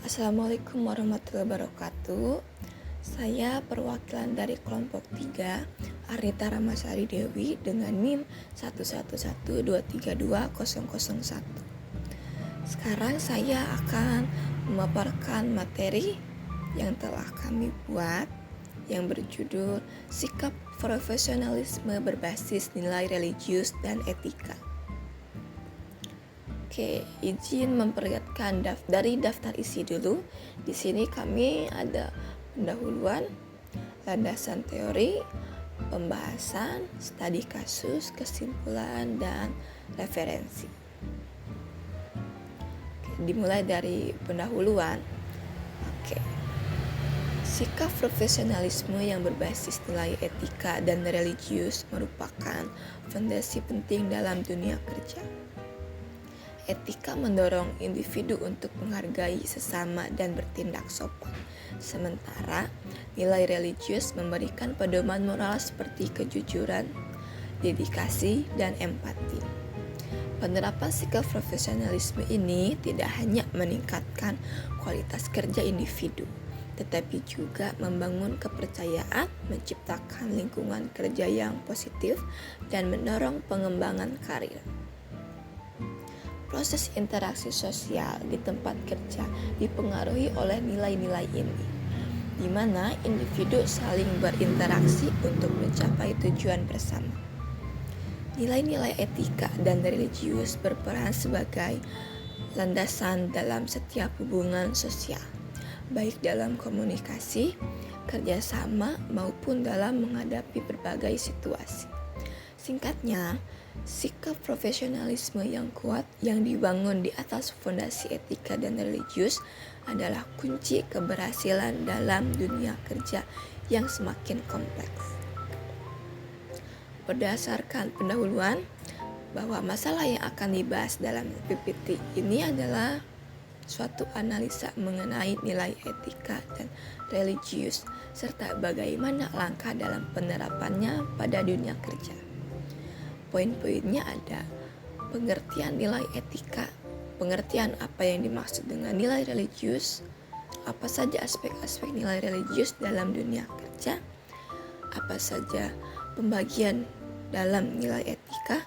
Assalamualaikum warahmatullahi wabarakatuh. Saya perwakilan dari kelompok 3 Arnita Ramasari Dewi dengan NIM 111232001. Sekarang saya akan memaparkan materi yang telah kami buat yang berjudul Sikap Profesionalisme Berbasis Nilai Religius dan Etika. Oke, izin memperlihatkan dari daftar isi dulu. Di sini kami ada pendahuluan, landasan teori, pembahasan, studi kasus, kesimpulan, dan referensi. Oke, dimulai dari pendahuluan. Oke. Sikap profesionalisme yang berbasis nilai etika dan religius merupakan fondasi penting dalam dunia kerja. Etika mendorong individu untuk menghargai sesama dan bertindak sopan. Sementara nilai religius memberikan pedoman moral seperti kejujuran, dedikasi, dan empati. Penerapan sikap profesionalisme ini tidak hanya meningkatkan kualitas kerja individu, tetapi juga membangun kepercayaan, menciptakan lingkungan kerja yang positif, dan mendorong pengembangan karir. Proses interaksi sosial di tempat kerja dipengaruhi oleh nilai-nilai ini, di mana individu saling berinteraksi untuk mencapai tujuan bersama. Nilai-nilai etika dan religius berperan sebagai landasan dalam setiap hubungan sosial, baik dalam komunikasi, kerjasama, maupun dalam menghadapi berbagai situasi. Singkatnya, sikap profesionalisme yang kuat yang dibangun di atas fondasi etika dan religius adalah kunci keberhasilan dalam dunia kerja yang semakin kompleks. Berdasarkan pendahuluan, bahwa masalah yang akan dibahas dalam PPT ini adalah suatu analisa mengenai nilai etika dan religius serta bagaimana langkah dalam penerapannya pada dunia kerja. Poin-poinnya ada pengertian nilai etika, pengertian apa yang dimaksud dengan nilai religius, apa saja aspek-aspek nilai religius dalam dunia kerja, apa saja pembagian dalam nilai etika,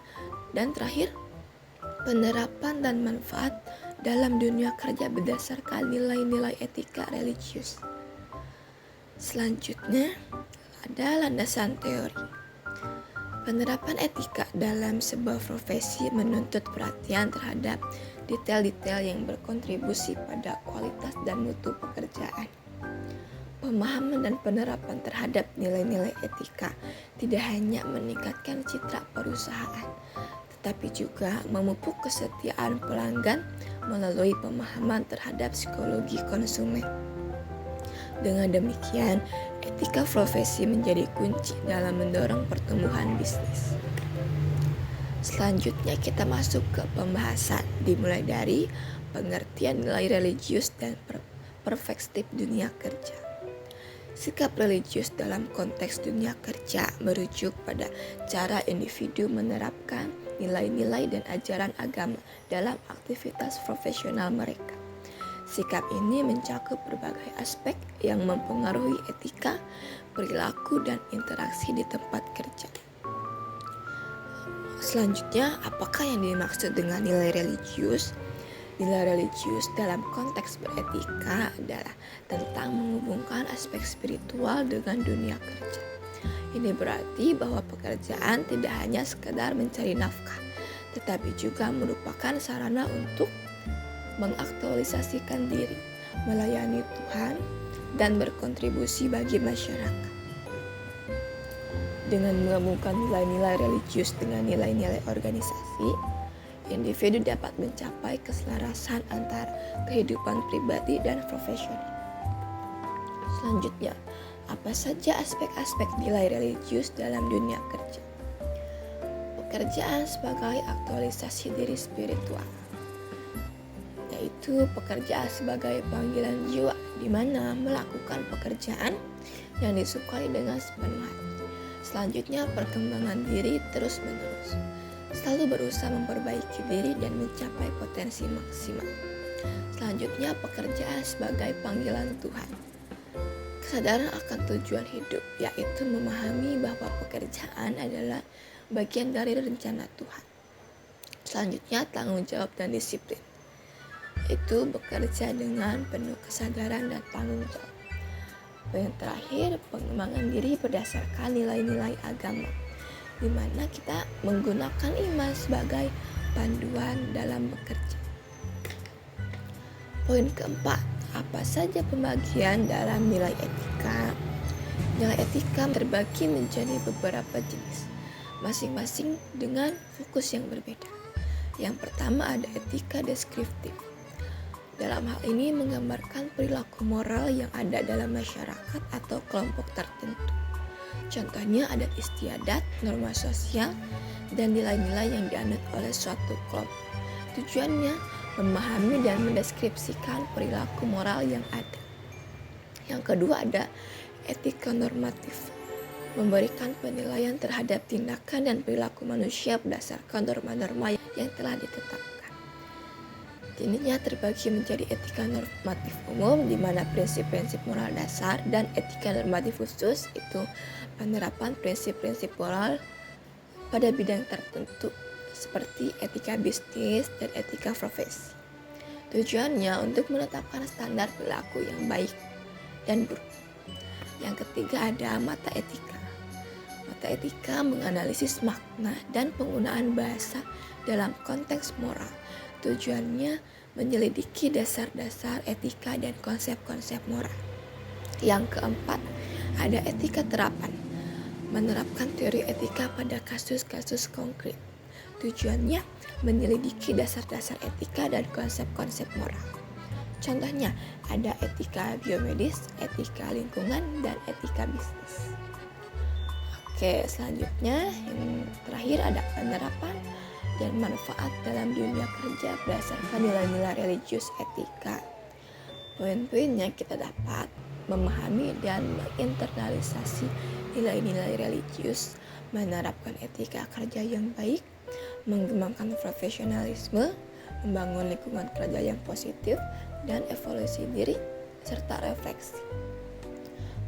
dan terakhir penerapan dan manfaat dalam dunia kerja berdasarkan nilai-nilai etika religius. Selanjutnya ada landasan teori. Penerapan etika dalam sebuah profesi menuntut perhatian terhadap detail-detail yang berkontribusi pada kualitas dan mutu pekerjaan. Pemahaman dan penerapan terhadap nilai-nilai etika tidak hanya meningkatkan citra perusahaan, tetapi juga memupuk kesetiaan pelanggan melalui pemahaman terhadap psikologi konsumen. Dengan demikian, etika profesi menjadi kunci dalam mendorong pertumbuhan bisnis. Selanjutnya kita masuk ke pembahasan, dimulai dari pengertian nilai religius dan perspektif dunia kerja. Sikap religius dalam konteks dunia kerja merujuk pada cara individu menerapkan nilai-nilai dan ajaran agama dalam aktivitas profesional mereka. Sikap ini mencakup berbagai aspek yang mempengaruhi etika, perilaku, dan interaksi di tempat kerja. Selanjutnya, apakah yang dimaksud dengan nilai religius? Nilai religius dalam konteks beretika adalah tentang menghubungkan aspek spiritual dengan dunia kerja. Ini berarti bahwa pekerjaan tidak hanya sekedar mencari nafkah, tetapi juga merupakan sarana untuk mengaktualisasikan diri, melayani Tuhan, dan berkontribusi bagi masyarakat. Dengan menggabungkan nilai-nilai religius dengan nilai-nilai organisasi, individu dapat mencapai keselarasan antara kehidupan pribadi dan profesional. Selanjutnya, apa saja aspek-aspek nilai religius dalam dunia kerja? Pekerjaan sebagai aktualisasi diri spiritual, yaitu pekerjaan sebagai panggilan jiwa, di mana melakukan pekerjaan yang disukai dengan sepenuh hati. Selanjutnya, perkembangan diri terus-menerus, selalu berusaha memperbaiki diri dan mencapai potensi maksimal. Selanjutnya, pekerjaan sebagai panggilan Tuhan. Kesadaran akan tujuan hidup, yaitu memahami bahwa pekerjaan adalah bagian dari rencana Tuhan. Selanjutnya, tanggung jawab dan disiplin, yaitu bekerja dengan penuh kesadaran dan tanggung jawab. Yang terakhir, pengembangan diri berdasarkan nilai-nilai agama, di mana kita menggunakan iman sebagai panduan dalam bekerja. Poin keempat, apa saja pembagian dalam nilai etika? Nilai etika terbagi menjadi beberapa jenis, masing-masing dengan fokus yang berbeda. Yang pertama ada etika deskriptif. Dalam hal ini menggambarkan perilaku moral yang ada dalam masyarakat atau kelompok tertentu. Contohnya adat istiadat, norma sosial, dan nilai-nilai yang dianut oleh suatu kelompok. Tujuannya memahami dan mendeskripsikan perilaku moral yang ada. Yang kedua ada etika normatif, memberikan penilaian terhadap tindakan dan perilaku manusia berdasarkan norma-norma yang telah ditetapkan. Ininya terbagi menjadi etika normatif umum, di mana prinsip-prinsip moral dasar, dan etika normatif khusus, itu penerapan prinsip-prinsip moral pada bidang tertentu, seperti etika bisnis dan etika profesi. Tujuannya untuk menetapkan standar perilaku yang baik dan buruk. Yang ketiga ada mata etika. Mata etika menganalisis makna dan penggunaan bahasa dalam konteks moral. Tujuannya menyelidiki dasar-dasar etika dan konsep-konsep moral. Yang keempat ada etika terapan. Menerapkan teori etika pada kasus-kasus konkret. Tujuannya menyelidiki dasar-dasar etika dan konsep-konsep moral. Contohnya ada etika biomedis, etika lingkungan, dan etika bisnis. Oke, selanjutnya yang terakhir ada penerapan dan manfaat dalam dunia kerja berdasarkan nilai-nilai religius etika. Poin-poinnya kita dapat memahami dan menginternalisasi nilai-nilai religius, menerapkan etika kerja yang baik, mengembangkan profesionalisme, membangun lingkungan kerja yang positif, dan evaluasi diri, serta refleksi.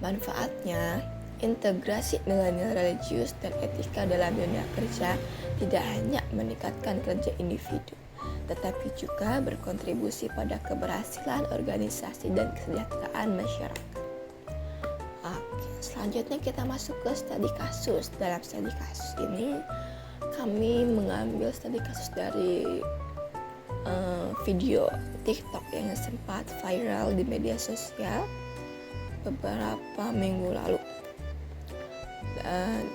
Manfaatnya, integrasi nilai-nilai religius dan etika dalam dunia kerja tidak hanya meningkatkan kerja individu, tetapi juga berkontribusi pada keberhasilan organisasi dan kesejahteraan masyarakat. Oke, selanjutnya kita masuk ke studi kasus. Dalam studi kasus ini, kami mengambil studi kasus dari video TikTok yang sempat viral di media sosial beberapa minggu lalu.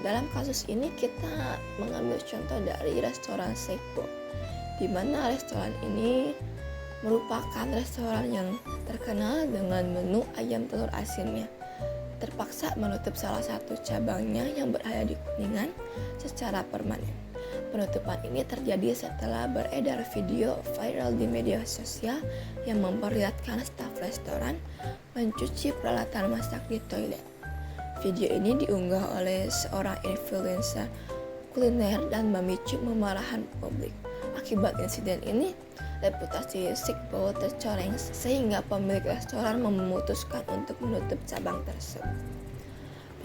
Dalam kasus ini kita mengambil contoh dari restoran Sekbo, di mana restoran ini merupakan restoran yang terkenal dengan menu ayam telur asinnya. Terpaksa menutup salah satu cabangnya yang berada di Kuningan secara permanen. Penutupan ini terjadi setelah beredar video viral di media sosial yang memperlihatkan staf restoran mencuci peralatan masak di toilet. Video ini diunggah oleh seorang influencer kuliner dan memicu kemarahan publik. Akibat insiden ini, reputasi Sekbo tercoreng sehingga pemilik restoran memutuskan untuk menutup cabang tersebut.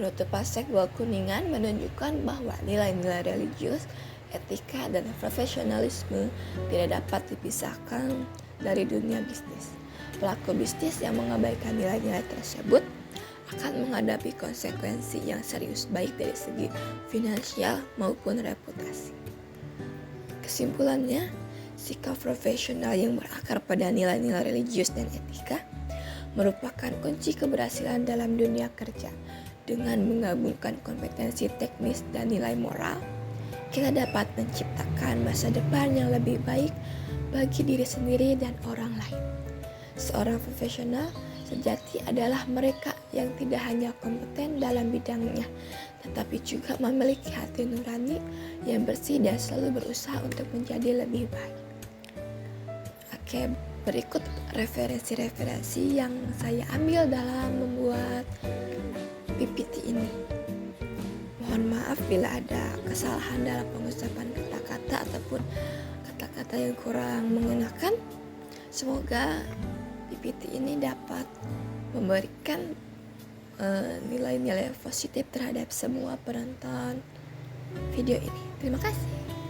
Penutupan Sekbo Kuningan menunjukkan bahwa nilai-nilai religius, etika, dan profesionalisme tidak dapat dipisahkan dari dunia bisnis. Pelaku bisnis yang mengabaikan nilai-nilai tersebut akan menghadapi konsekuensi yang serius baik dari segi finansial maupun reputasi. Kesimpulannya, sikap profesional yang berakar pada nilai-nilai religius dan etika merupakan kunci keberhasilan dalam dunia kerja. Dengan menggabungkan kompetensi teknis dan nilai moral, kita dapat menciptakan masa depan yang lebih baik bagi diri sendiri dan orang lain. Seorang profesional sejati adalah mereka yang tidak hanya kompeten dalam bidangnya, tetapi juga memiliki hati nurani yang bersih dan selalu berusaha untuk menjadi lebih baik. Oke, berikut referensi-referensi yang saya ambil dalam membuat PPT ini. Mohon maaf bila ada kesalahan dalam pengucapan kata-kata ataupun kata-kata yang kurang mengenakan. Semoga PPT ini dapat memberikan nilai-nilai positif terhadap semua penonton video ini. Terima kasih.